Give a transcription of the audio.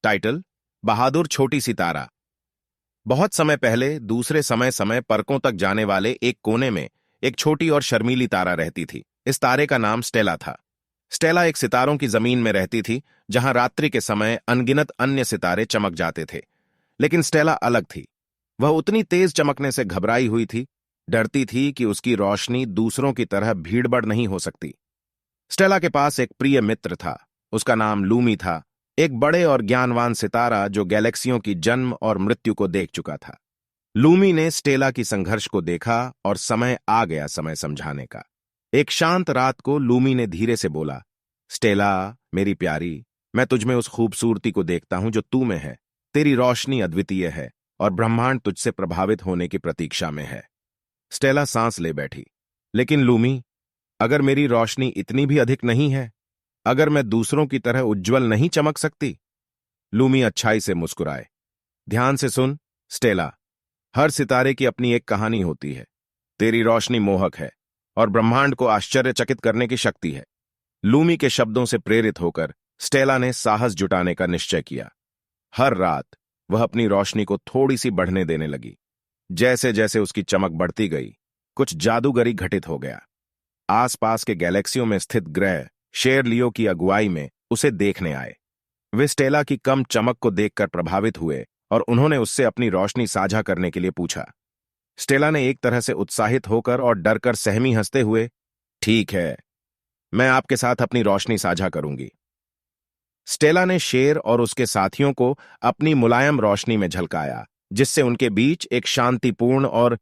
Title: बहादुर छोटी सी तारा। बहुत समय पहले दूसरे समय समय परकों तक जाने वाले एक कोने में एक छोटी और शर्मीली तारा रहती थी। इस तारे का नाम स्टेला था। स्टेला एक सितारों की जमीन में रहती थी, जहां रात्रि के समय अनगिनत अन्य सितारे चमक जाते थे। लेकिन स्टेला अलग थी। वह उतनी तेज चमकने से घबराई हुई थी, डरती थी कि उसकी रोशनी दूसरों की तरह भीड़बड़ नहीं हो सकती। स्टेला के पास एक प्रिय मित्र था। उसका नाम लूमी था, एक बड़े और ज्ञानवान सितारा जो गैलेक्सियों की जन्म और मृत्यु को देख चुका था। लूमी ने स्टेला की संघर्ष को देखा और समय आ गया समय समझाने का। एक शांत रात को लूमी ने धीरे से बोला, स्टेला मेरी प्यारी, मैं तुझमें उस खूबसूरती को देखता हूं जो तू में है। तेरी रोशनी अद्वितीय है और ब्रह्मांड तुझसे प्रभावित होने की प्रतीक्षा में है। स्टेला सांस ले बैठी। लेकिन लूमी, अगर मेरी रोशनी इतनी भी अधिक नहीं है, अगर मैं दूसरों की तरह उज्जवल नहीं चमक सकती? लूमी अच्छाई से मुस्कुराए। ध्यान से सुन स्टेला, हर सितारे की अपनी एक कहानी होती है। तेरी रोशनी मोहक है और ब्रह्मांड को आश्चर्यचकित करने की शक्ति है। लूमी के शब्दों से प्रेरित होकर स्टेला ने साहस जुटाने का निश्चय किया। हर रात वह अपनी रोशनी को थोड़ी सी बढ़ने देने लगी। जैसे जैसे उसकी चमक बढ़ती गई, कुछ जादूगरी घटित हो गया। आसपास के गैलेक्सियों में स्थित ग्रह शेर लियो की अगुवाई में उसे देखने आए। वे स्टेला की कम चमक को देखकर प्रभावित हुए और उन्होंने उससे अपनी रोशनी साझा करने के लिए पूछा। स्टेला ने एक तरह से उत्साहित होकर और डरकर सहमी हंसते हुए, ठीक है, मैं आपके साथ अपनी रोशनी साझा करूंगी। स्टेला ने शेर और उसके साथियों को अपनी मुलायम रोशनी में झलकाया, जिससे उनके बीच एक शांतिपूर्ण और